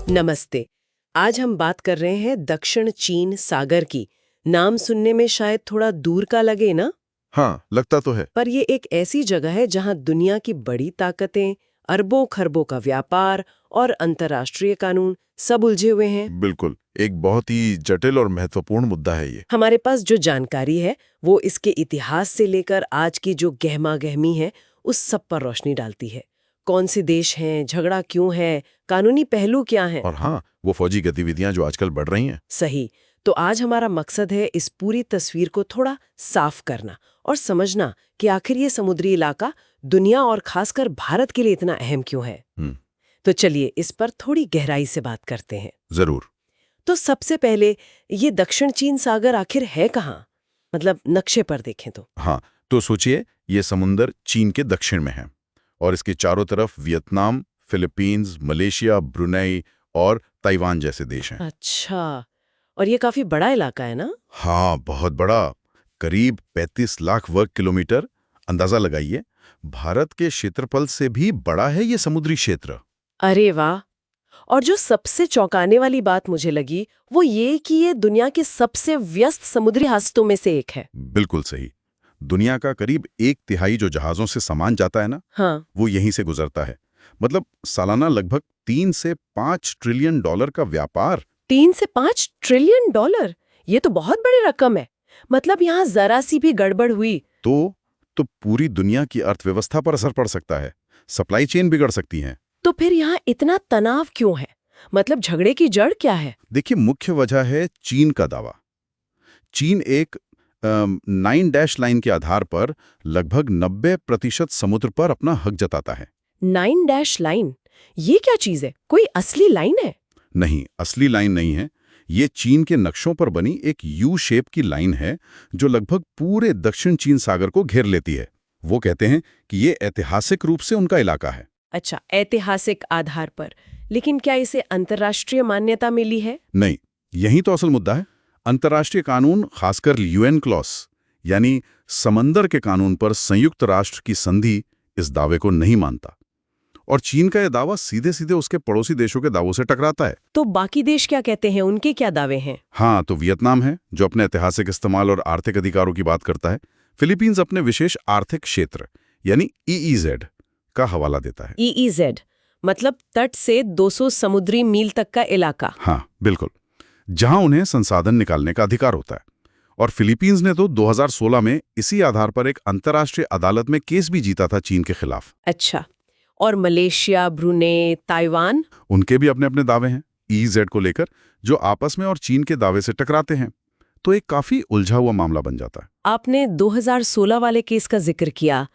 नमस्ते। आज हम बात कर रहे हैं दक्षिण चीन सागर की। नाम सुनने में शायद थोड़ा दूर का लगे ना, हाँ, लगता तो है। पर ये एक ऐसी जगह है जहां दुनिया की बड़ी ताकतें, अरबों खरबों का व्यापार और अंतर्राष्ट्रीय कानून सब उलझे हुए हैं। बिल्कुल, एक बहुत ही जटिल और महत्वपूर्ण मुद्दा है ये। हमारे पास जो जानकारी है वो इसके इतिहास से लेकर आज की जो गहमा गहमी है उस सब पर रोशनी डालती है। कौन से देश हैं, झगड़ा क्यों है, कानूनी पहलू क्या हैं। और हाँ, वो फौजी गतिविधियां जो आजकल बढ़ रही हैं। सही। तो आज हमारा मकसद है इस पूरी तस्वीर को थोड़ा साफ करना और समझना कि आखिर ये समुद्री इलाका दुनिया और खासकर भारत के लिए इतना अहम क्यों है। तो चलिए इस पर थोड़ी गहराई से बात करते हैं। जरूर। तो सबसे पहले ये दक्षिण चीन सागर आखिर है कहाँ, मतलब नक्शे पर देखें तो। हाँ, तो सोचिए, ये समुंदर चीन के दक्षिण में है और इसके चारों तरफ वियतनाम, फिलीपींस, मलेशिया, ब्रुनेई और ताइवान जैसे देश हैं। अच्छा, और ये काफी बड़ा इलाका है ना। हाँ, बहुत बड़ा, करीब 35 लाख वर्ग किलोमीटर। अंदाजा लगाइए, भारत के क्षेत्रफल से भी बड़ा है ये समुद्री क्षेत्र। अरे वाह। और जो सबसे चौंकाने वाली बात मुझे लगी वो ये कि ये दुनिया के सबसे व्यस्त समुद्री रास्तों में से एक है। बिल्कुल सही। दुनिया का करीब 1/3 जो जहाजों से सामान जाता है ना, हाँ। वो यहीं से गुजरता है। मतलब सालाना लगभग 3 से 5 ट्रिलियन डॉलर का व्यापार। 3 से 5 ट्रिलियन डॉलर, ये तो बहुत बड़ी रकम है। मतलब यहाँ जरा सी भी गड़बड़ हुई तो पूरी दुनिया की अर्थव्यवस्था पर असर पड़ सकता है। सप्लाई चेन बिगड़ सकती है। तो फिर यहाँ इतना तनाव क्यों है, मतलब झगड़े की जड़ क्या है। देखिए, मुख्य वजह है चीन का दावा। चीन एक 9 डैश लाइन के आधार पर लगभग 90% समुद्र पर अपना हक जताता है। 9 डैश लाइन, ये क्या चीज है, कोई असली लाइन है। नहीं, असली लाइन नहीं है। ये चीन के नक्शों पर बनी एक यू शेप की लाइन है जो लगभग पूरे दक्षिण चीन सागर को घेर लेती है। वो कहते हैं कि ये ऐतिहासिक रूप से उनका इलाका है। अच्छा, ऐतिहासिक आधार पर, लेकिन क्या इसे अंतर्राष्ट्रीय मान्यता मिली है। नहीं, यही तो असल मुद्दा है। अंतर्राष्ट्रीय कानून, खासकर यूएन क्लॉज यानी समंदर के कानून पर संयुक्त राष्ट्र की संधि, इस दावे को नहीं मानता। और चीन का यह दावा सीधे सीधे उसके पड़ोसी देशों के दावों से टकराता है। तो बाकी देश क्या कहते हैं, उनके क्या दावे हैं। हाँ, तो वियतनाम है जो अपने ऐतिहासिक इस्तेमाल और आर्थिक अधिकारों की बात करता है। फिलीपींस अपने विशेष आर्थिक क्षेत्र यानी ईईजेड का हवाला देता है। ईईजेड मतलब तट से 200 समुद्री मील तक का इलाका। हाँ, बिल्कुल, जहां उन्हें संसाधन निकालने का अधिकार होता है। और फिलीपींस ने तो 2016 में इसी आधार पर एक अंतर्राष्ट्रीय अदालत में केस भी जीता था चीन के खिलाफ। अच्छा, और मलेशिया, ब्रुनेई, ताइवान, उनके भी अपने अपने दावे हैं ईईजेड को लेकर, जो आपस में और चीन के दावे से टकराते हैं। तो एक काफी उलझा हुआ मामला बन जाता है। आपने 2016 वाले केस का जिक्र किया,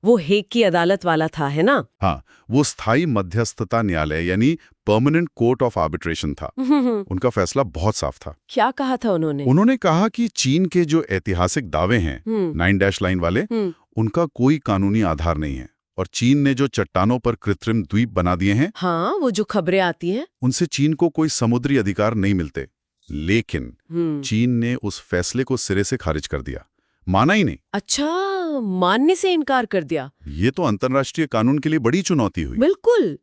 वो हेग की अदालत वाला था, है ना। हाँ, वो स्थायी मध्यस्थता न्यायालय यानी परमानेंट कोर्ट ऑफ आर्बिट्रेशन था। उनका फैसला बहुत साफ था। क्या कहा था उन्होंने। उन्होंने कहा कि चीन के जो ऐतिहासिक दावे हैं 9 डैश लाइन वाले, उनका कोई कानूनी आधार नहीं है। और चीन ने जो चट्टानों पर कृत्रिम द्वीप बना दिए हैं, हाँ, वो जो खबरें आती हैं, उनसे चीन को कोई समुद्री अधिकार नहीं मिलते। लेकिन चीन ने उस फैसले को सिरे से खारिज कर दिया, माना ही नहीं। अच्छा, मानने से इनकार कर दिया। ये तो अंतर्राष्ट्रीय कानून के लिए बड़ी चुनौती हुई। बिल्कुल,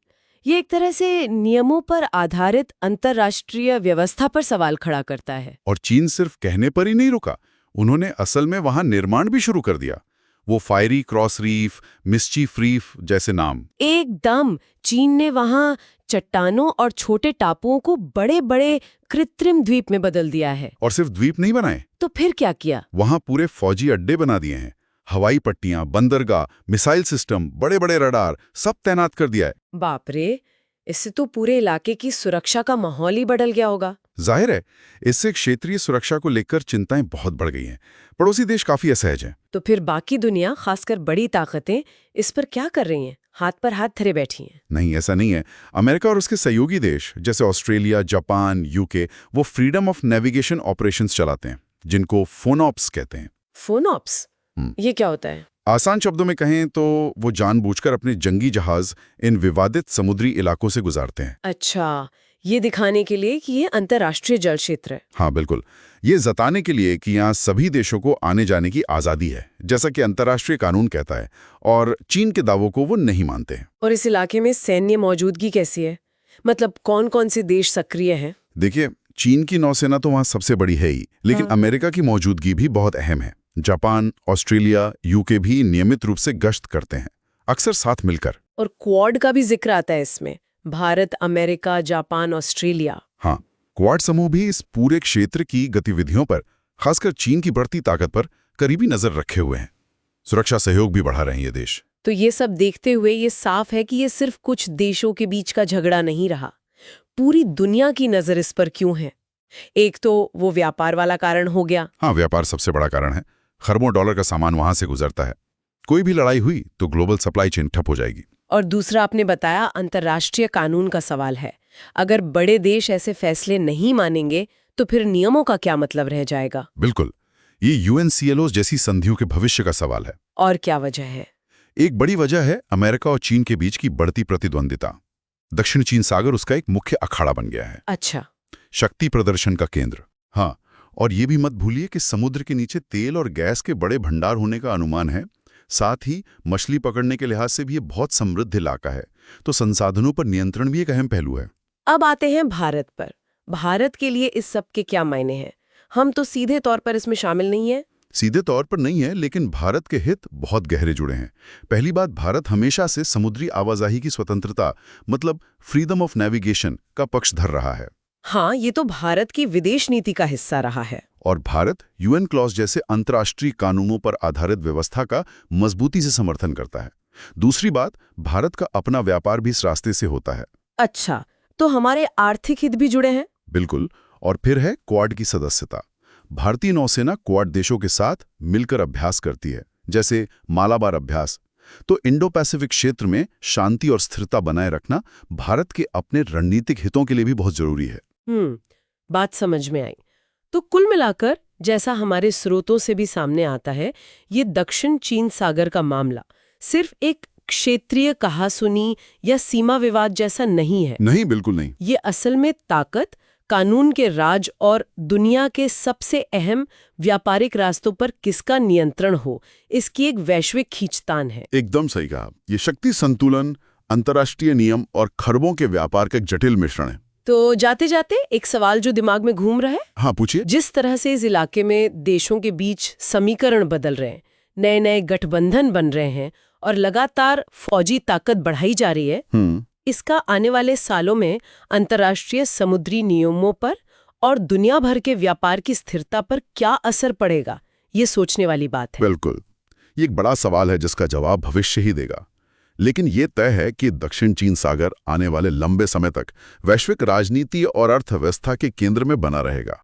ये एक तरह से नियमों पर आधारित अंतर्राष्ट्रीय व्यवस्था पर सवाल खड़ा करता है। और चीन सिर्फ कहने पर ही नहीं रुका, उन्होंने असल में वहां निर्माण भी शुरू कर दिया। वो fiery cross reef, mischief reef जैसे नाम। एकदम, चीन ने वहां चट्टानों और छोटे टापुओं को बड़े बड़े कृत्रिम द्वीप में बदल दिया है। और सिर्फ द्वीप नहीं बनाए, तो फिर क्या किया। वहां पूरे फौजी अड्डे बना दिए हैं। हवाई पट्टियां, बंदरगाह, मिसाइल सिस्टम, बड़े बड़े रडार, सब तैनात कर दिया है। बाप रे, इससे तो पूरे इलाके की सुरक्षा का माहौल ही बदल गया होगा। जाहिर है, इससे क्षेत्रीय सुरक्षा को लेकर चिंताएं बहुत बढ़ गई हैं। पड़ोसी देश काफी असहज हैं। तो फिर बाकी दुनिया, खासकर बड़ी ताकतें, इस पर क्या कर रही हैं, हाथ पर हाथ धरे बैठी हैं। नहीं, ऐसा नहीं है। अमेरिका और उसके सहयोगी देश जैसे ऑस्ट्रेलिया, जापान, यूके, वो फ्रीडम ऑफ नेविगेशन ऑपरेशंस चलाते हैं, जिनको फोनॉप्स कहते हैं। फोनॉप्स, ये क्या होता है। आसान शब्दों में कहें तो वो जानबूझकर अपने जंगी जहाज इन विवादित समुद्री इलाकों से गुजारते हैं। अच्छा, ये दिखाने के लिए कि ये अंतर्राष्ट्रीय जल क्षेत्र है। हाँ, बिल्कुल, ये जताने के लिए कि यहाँ सभी देशों को आने जाने की आज़ादी है, जैसा कि अंतर्राष्ट्रीय कानून कहता है। और चीन के दावों को वो नहीं मानते हैं। और इस इलाके में सैन्य मौजूदगी कैसी है, मतलब कौन कौन से देश सक्रिय हैं? देखिए, चीन की नौसेना तो वहां सबसे बड़ी है ही, लेकिन अमेरिका की मौजूदगी भी बहुत अहम है। जापान, ऑस्ट्रेलिया, यूके भी नियमित रूप से गश्त करते हैं, अक्सर साथ मिलकर। और क्वाड का भी जिक्र आता है इसमें, भारत, अमेरिका, जापान, ऑस्ट्रेलिया। हाँ, क्वाड समूह भी इस पूरे क्षेत्र की गतिविधियों पर, खासकर चीन की बढ़ती ताकत पर करीबी नजर रखे हुए हैं। सुरक्षा सहयोग भी बढ़ा रहे हैं ये देश। तो ये सब देखते हुए ये साफ है कि ये सिर्फ कुछ देशों के बीच का झगड़ा नहीं रहा, पूरी दुनिया की नजर इस पर क्यों है। एक तो वो व्यापार वाला कारण हो गया। हाँ, व्यापार सबसे बड़ा कारण है। खरबों डॉलर का सामान वहां से गुजरता है। कोई भी लड़ाई हुई तो ग्लोबल सप्लाई चेन ठप हो जाएगी। और दूसरा आपने बताया अंतर्राष्ट्रीय कानून का सवाल है। अगर बड़े देश ऐसे फैसले नहीं मानेंगे तो फिर नियमों का क्या मतलब रह जाएगा? बिल्कुल, ये यूएनसीएलओ जैसी संधियों के भविष्य का सवाल है। और क्या वजह है? एक बड़ी वजह है अमेरिका और चीन के बीच की बढ़ती प्रतिद्वंदिता। दक्षिण चीन सागर उसका एक मुख्य अखाड़ा बन गया है। अच्छा, शक्ति प्रदर्शन का केंद्र। हाँ, और ये भी मत भूलिए कि समुद्र के नीचे तेल और गैस के बड़े भंडार होने का अनुमान है। साथ ही मछली पकड़ने के लिहाज से भी ये बहुत समृद्ध इलाका है, तो संसाधनों पर नियंत्रण भी एक अहम पहलू है। अब आते हैं भारत पर। भारत के लिए इस सब के क्या मायने हैं? हम तो सीधे तौर पर इसमें शामिल नहीं है। सीधे तौर पर नहीं है, लेकिन भारत के हित बहुत गहरे जुड़े हैं। पहली बात, भारत हमेशा से समुद्री आवाजाही की स्वतंत्रता, मतलब फ्रीडम ऑफ नेविगेशन का पक्षधर रहा है। हाँ, ये तो भारत की विदेश नीति का हिस्सा रहा है। और भारत यूएन क्लॉज जैसे अंतर्राष्ट्रीय कानूनों पर आधारित व्यवस्था का मजबूती से समर्थन करता है। दूसरी बात, भारत का अपना व्यापार भी इस रास्ते से होता है। अच्छा, तो हमारे आर्थिक हित भी जुड़े हैं? बिल्कुल। और फिर है क्वाड की सदस्यता। भारतीय नौसेना क्वाड देशों के साथ मिलकर अभ्यास करती है, जैसे मालाबार अभ्यास। तो इंडो पैसिफिक क्षेत्र में शांति और स्थिरता बनाए रखना भारत के अपने रणनीतिक हितों के लिए भी बहुत जरूरी है। बात समझ में आई। तो कुल मिलाकर, जैसा हमारे स्रोतों से भी सामने आता है, ये दक्षिण चीन सागर का मामला सिर्फ एक क्षेत्रीय कहासुनी या सीमा विवाद जैसा नहीं है। नहीं, बिल्कुल नहीं। ये असल में ताकत, कानून के राज और दुनिया के सबसे अहम व्यापारिक रास्तों पर किसका नियंत्रण हो, इसकी एक वैश्विक खींचतान है। एकदम सही कहा। ये शक्ति संतुलन, अंतर्राष्ट्रीय नियम और खरबों के व्यापार का एक जटिल मिश्रण है। तो जाते जाते एक सवाल जो दिमाग में घूम रहा है। हाँ, पूछिए। जिस तरह से इस इलाके में देशों के बीच समीकरण बदल रहे हैं, नए नए गठबंधन बन रहे हैं और लगातार फौजी ताकत बढ़ाई जा रही है, इसका आने वाले सालों में अंतर्राष्ट्रीय समुद्री नियमों पर और दुनिया भर के व्यापार की स्थिरता पर क्या असर पड़ेगा, ये सोचने वाली बात है। बिल्कुल, ये एक बड़ा सवाल है जिसका जवाब भविष्य ही देगा। लेकिन ये तय है कि दक्षिण चीन सागर आने वाले लंबे समय तक वैश्विक राजनीति और अर्थव्यवस्था के केंद्र में बना रहेगा।